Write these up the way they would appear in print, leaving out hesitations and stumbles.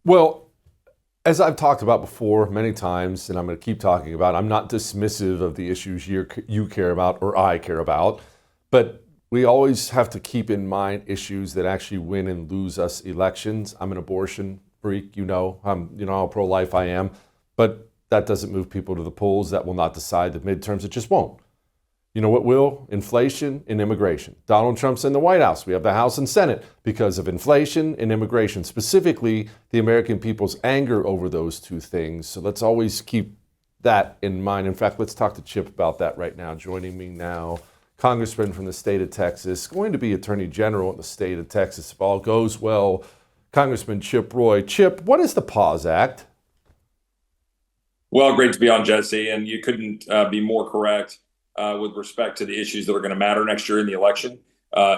Well, as I've talked about before many times, and I'm going to keep talking about, I'm not dismissive of the issues you care about or I care about, but we always have to keep in mind issues that actually win and lose us elections. I'm an abortion freak, you know how pro-life I am, but that doesn't move people to the polls. That will not decide the midterms. It just won't. You know what will? Inflation and immigration. Donald Trump's in the White House. We have the House and Senate because of inflation and immigration, specifically the American people's anger over those two things. So let's always keep that in mind. In fact, let's talk to Chip about that right now. Joining me now, Congressman from the state of Texas, going to be Attorney General in the state of Texas if all goes well, Congressman Chip Roy. Chip, what is the Pause Act? Well, great to be on, Jesse, and you couldn't be more correct with respect to the issues that are going to matter next year in the election.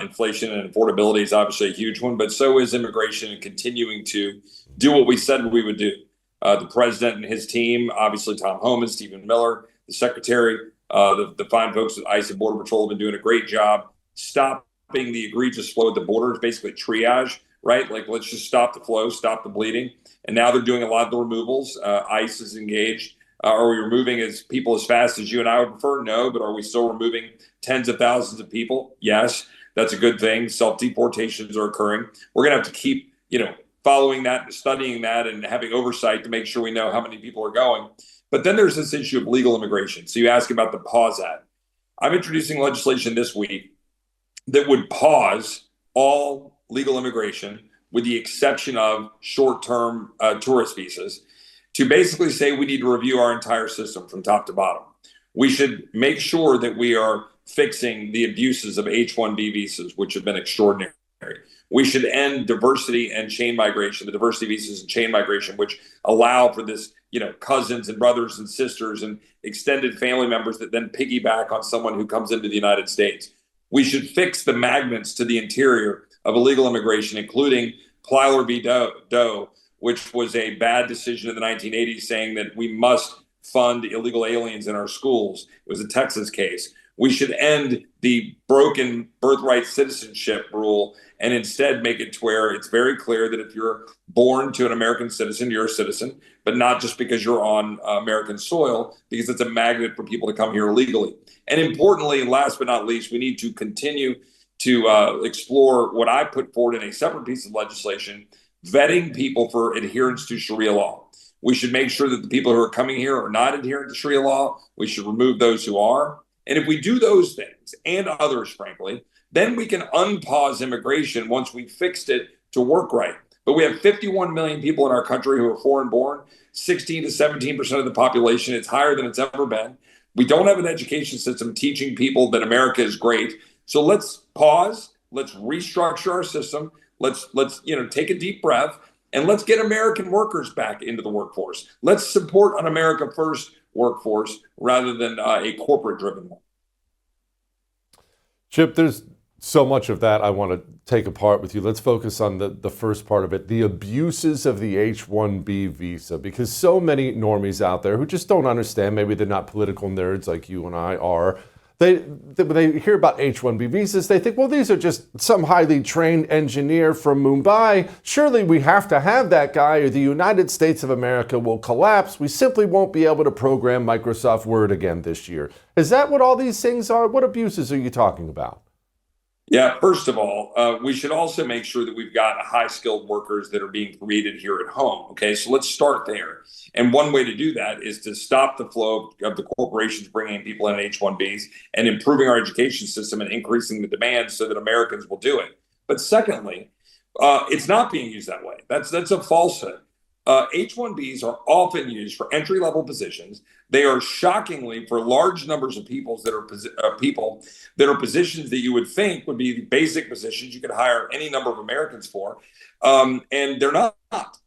Inflation and affordability is obviously a huge one, but so is immigration and continuing to do what we said we would do. The president and his team, obviously Tom Homan, Stephen Miller, the secretary, the fine folks at ICE and Border Patrol have been doing a great job stopping the egregious flow at the border. It's basically triage, right? Like, let's just stop the flow, stop the bleeding. And now they're doing a lot of the removals. ICE is engaged. Are we removing people as fast as you and I would prefer? No, but are we still removing tens of thousands of people? Yes, that's a good thing. Self-deportations are occurring. We're going to have to keep, following that, studying that, and having oversight to make sure we know how many people are going. But then there's this issue of legal immigration. So you ask about the Pause Act. I'm introducing legislation this week that would pause all legal immigration with the exception of short-term tourist visas, to basically say we need to review our entire system from top to bottom. We should make sure that we are fixing the abuses of H-1B visas, which have been extraordinary. We should end diversity and chain migration, the diversity visas and chain migration, which allow for this, cousins and brothers and sisters and extended family members that then piggyback on someone who comes into the United States. We should fix the magnets to the interior of illegal immigration, including Plyler v. Doe, which was a bad decision in the 1980s, saying that we must fund illegal aliens in our schools. It was a Texas case. We should end the broken birthright citizenship rule and instead make it to where it's very clear that if you're born to an American citizen, you're a citizen, but not just because you're on American soil, because it's a magnet for people to come here illegally. And importantly, and last but not least, we need to continue to explore what I put forward in a separate piece of legislation, vetting people for adherence to Sharia law. We should make sure that the people who are coming here are not adherent to Sharia law. We should remove those who are. And if we do those things and others, frankly, then we can unpause immigration once we fixed it to work right. But we have 51 million people in our country who are foreign born, 16 to 17% of the population. It's higher than it's ever been. We don't have an education system teaching people that America is great. So let's pause. Let's restructure our system. Let's take a deep breath and let's get American workers back into the workforce. Let's support an America First workforce rather than a corporate-driven one. Chip, there's so much of that I want to take apart with you. Let's focus on the first part of it, the abuses of the H-1B visa, because so many normies out there who just don't understand, maybe they're not political nerds like you and I are, when they hear about H-1B visas, they think, well, these are just some highly trained engineer from Mumbai. Surely we have to have that guy or the United States of America will collapse. We simply won't be able to program Microsoft Word again this year. Is that what all these things are? What abuses are you talking about? Yeah, first of all, we should also make sure that we've got high-skilled workers that are being created here at home. Okay, so let's start there. And one way to do that is to stop the flow of the corporations bringing people in H-1Bs and improving our education system and increasing the demand so that Americans will do it. But secondly, it's not being used that way. That's a falsehood. H-1Bs are often used for entry-level positions. They are shockingly for large numbers of people that are positions that you would think would be the basic positions you could hire any number of Americans for, and they're not.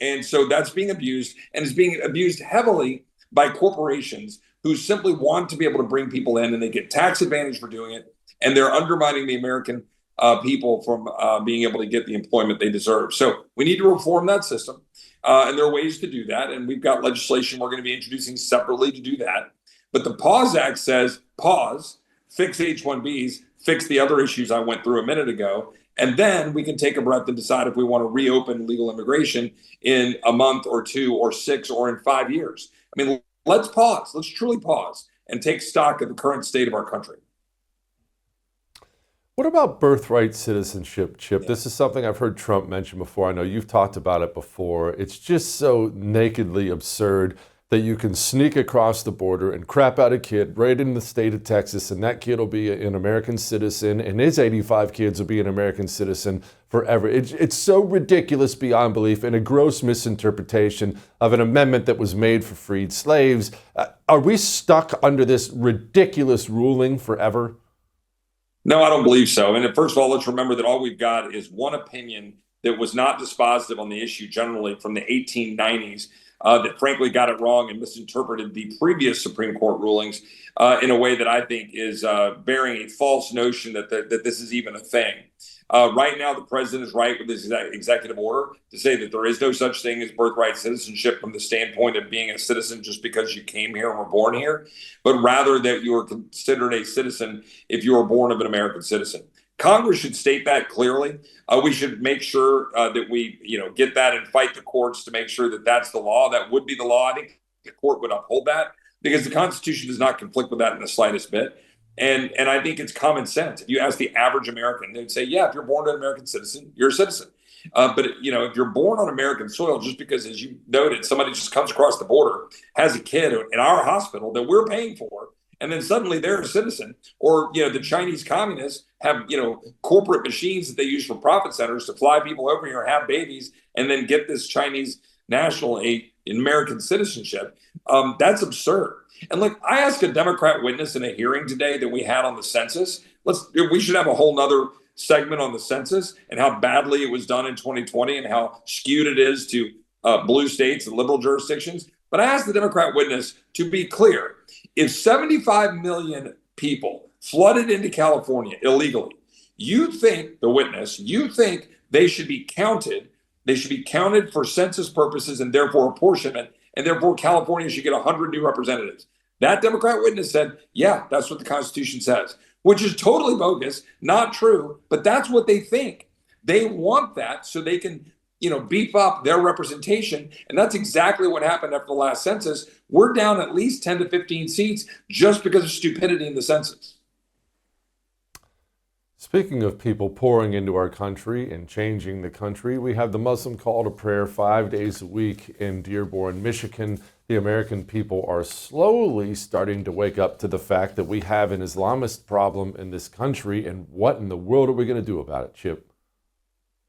And so that's being abused, and it's being abused heavily by corporations who simply want to be able to bring people in, and they get tax advantage for doing it, and they're undermining the American people from being able to get the employment they deserve. So we need to reform that system. And there are ways to do that. And we've got legislation we're going to be introducing separately to do that. But the Pause Act says pause, fix H-1Bs, fix the other issues I went through a minute ago, and then we can take a breath and decide if we want to reopen legal immigration in a month or 2 or 6 or in 5 years. I mean, let's pause. Let's truly pause and take stock of the current state of our country. What about birthright citizenship, Chip? Yeah. This is something I've heard Trump mention before. I know you've talked about it before. It's just so nakedly absurd that you can sneak across the border and crap out a kid right in the state of Texas, and that kid will be an American citizen, and his 85 kids will be an American citizen forever. It's so ridiculous beyond belief, and a gross misinterpretation of an amendment that was made for freed slaves. Are we stuck under this ridiculous ruling forever? No, I don't believe so. And first of all, let's remember that all we've got is one opinion that was not dispositive on the issue generally from the 1890s that frankly got it wrong and misinterpreted the previous Supreme Court rulings in a way that I think is bearing a false notion that this is even a thing. Right now, the president is right with his executive order to say that there is no such thing as birthright citizenship from the standpoint of being a citizen just because you came here and were born here, but rather that you are considered a citizen if you were born of an American citizen. Congress should state that clearly. We should make sure that we, get that and fight the courts to make sure that that's the law. That would be the law. I think the court would uphold that because the Constitution does not conflict with that in the slightest bit. And I think it's common sense. If you ask the average American, they'd say, yeah, if you're born an American citizen, you're a citizen. But if you're born on American soil, just because, as you noted, somebody just comes across the border, has a kid in our hospital that we're paying for, and then suddenly they're a citizen, or the Chinese communists have corporate machines that they use for profit centers to fly people over here, have babies, and then get this Chinese national in American citizenship. That's absurd. And look, I asked a Democrat witness in a hearing today that we had on the census. We should have a whole nother segment on the census and how badly it was done in 2020 and how skewed it is to blue states and liberal jurisdictions. But I asked the Democrat witness to be clear. If 75 million people flooded into California illegally, you think they should be counted for census purposes and therefore apportionment, and therefore California should get 100 new representatives. That Democrat witness said, yeah, that's what the Constitution says, which is totally bogus, not true, but that's what they think. They want that so they can, beef up their representation. And that's exactly what happened after the last census. We're down at least 10 to 15 seats just because of stupidity in the census. Speaking of people pouring into our country and changing the country, we have the Muslim call to prayer 5 days a week in Dearborn, Michigan. The American people are slowly starting to wake up to the fact that we have an Islamist problem in this country, and what in the world are we going to do about it, Chip?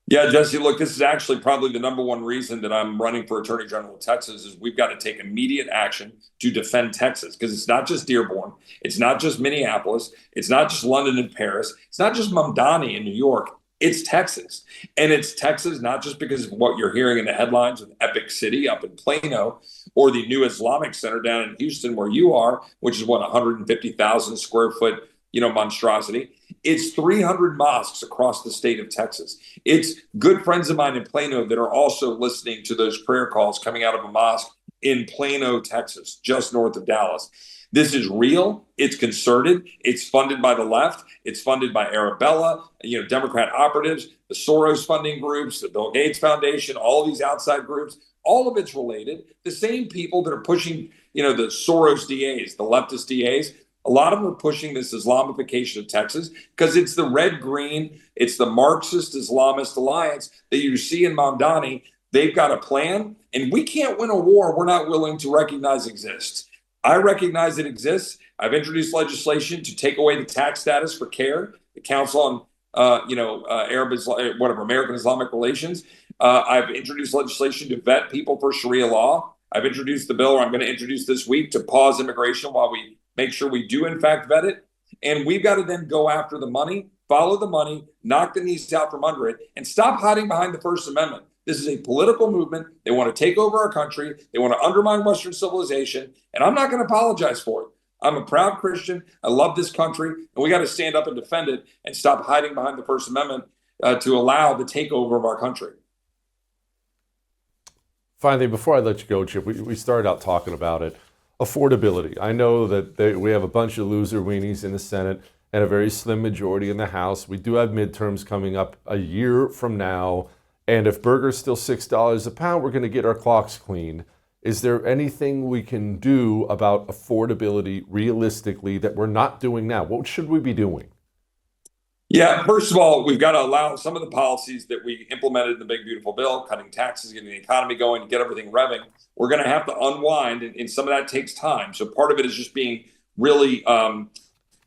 Yeah, Jesse, look, this is actually probably the number one reason that I'm running for Attorney General of Texas is we've got to take immediate action to defend Texas, because it's not just Dearborn. It's not just Minneapolis. It's not just London and Paris. It's not just Mamdani in New York. It's Texas. And it's Texas not just because of what you're hearing in the headlines with Epic City up in Plano or the new Islamic Center down in Houston where you are, which is 150,000 square foot monstrosity. It's 300 mosques across the state of Texas. It's good friends of mine in Plano that are also listening to those prayer calls coming out of a mosque in Plano, Texas, just north of Dallas. This is real. It's concerted. It's funded by the left. It's funded by Arabella, Democrat operatives, the Soros funding groups, the Bill Gates Foundation, all of these outside groups. All of it's related. The same people that are pushing, the Soros DAs, the leftist DAs, a lot of them are pushing this Islamification of Texas because it's the red-green, it's the Marxist Islamist alliance that you see in Mamdani. They've got a plan, and we can't win a war we're not willing to recognize exists. I recognize it exists. I've introduced legislation to take away the tax status for CARE, the Council on, American Islamic Relations. I've introduced legislation to vet people for Sharia law. I've introduced the bill, or I'm going to introduce this week, to pause immigration while we make sure we do, in fact, vet it. And we've got to then go after the money, follow the money, knock the knees out from under it, and stop hiding behind the First Amendment. This is a political movement. They want to take over our country. They want to undermine Western civilization. And I'm not going to apologize for it. I'm a proud Christian. I love this country. And we got to stand up and defend it and stop hiding behind the First Amendment to allow the takeover of our country. Finally, before I let you go, Chip, we started out talking about it. Affordability. I know that we have a bunch of loser weenies in the Senate, and a very slim majority in the House. We do have midterms coming up a year from now. And if burger's still $6 a pound, we're going to get our clocks clean. Is there anything we can do about affordability realistically that we're not doing now? What should we be doing? Yeah, first of all, we've got to allow some of the policies that we implemented in the big, beautiful bill, cutting taxes, getting the economy going, get everything revving. We're going to have to unwind, and some of that takes time. So part of it is just being really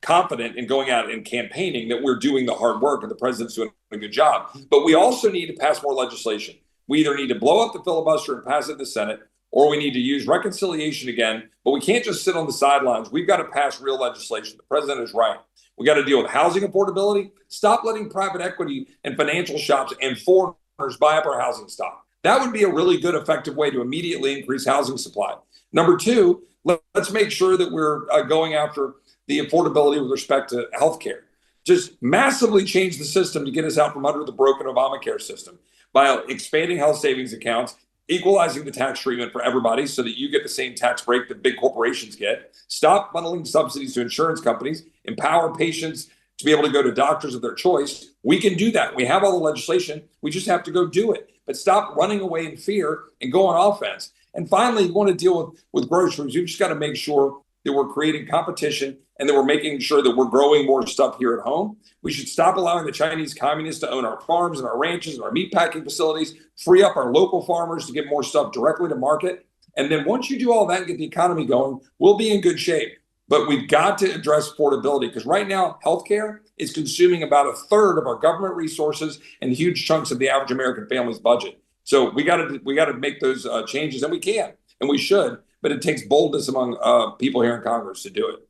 confident in going out and campaigning that we're doing the hard work and the president's doing a good job. But we also need to pass more legislation. We either need to blow up the filibuster and pass it in the Senate, or we need to use reconciliation again. But we can't just sit on the sidelines. We've got to pass real legislation. The president is right. We got to deal with housing affordability. Stop letting private equity and financial shops and foreigners buy up our housing stock. That would be a really good, effective way to immediately increase housing supply. Number two, let's make sure that we're going after the affordability with respect to healthcare. Just massively change the system to get us out from under the broken Obamacare system by expanding health savings accounts, equalizing the tax treatment for everybody so that you get the same tax break that big corporations get. Stop funneling subsidies to insurance companies. Empower patients to be able to go to doctors of their choice. We can do that. We have all the legislation. We just have to go do it. But stop running away in fear and go on offense. And finally, you want to deal with groceries. You've just got to make sure that we're creating competition and that we're making sure that we're growing more stuff here at home. We should stop allowing the Chinese communists to own our farms and our ranches and our meatpacking facilities, free up our local farmers to get more stuff directly to market. And then once you do all that and get the economy going, we'll be in good shape. But we've got to address affordability because right now, healthcare is consuming about a third of our government resources and huge chunks of the average American family's budget. So we got to make those changes, and we can, and we should. But it takes boldness among people here in Congress to do it.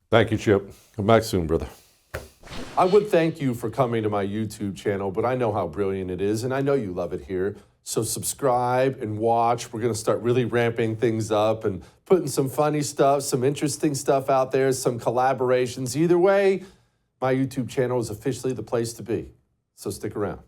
Thank you, Chip. Come back soon, brother. I would thank you for coming to my YouTube channel, but I know how brilliant it is, and I know you love it here. So subscribe and watch. We're going to start really ramping things up and putting some funny stuff, some interesting stuff out there, some collaborations. Either way, my YouTube channel is officially the place to be. So stick around.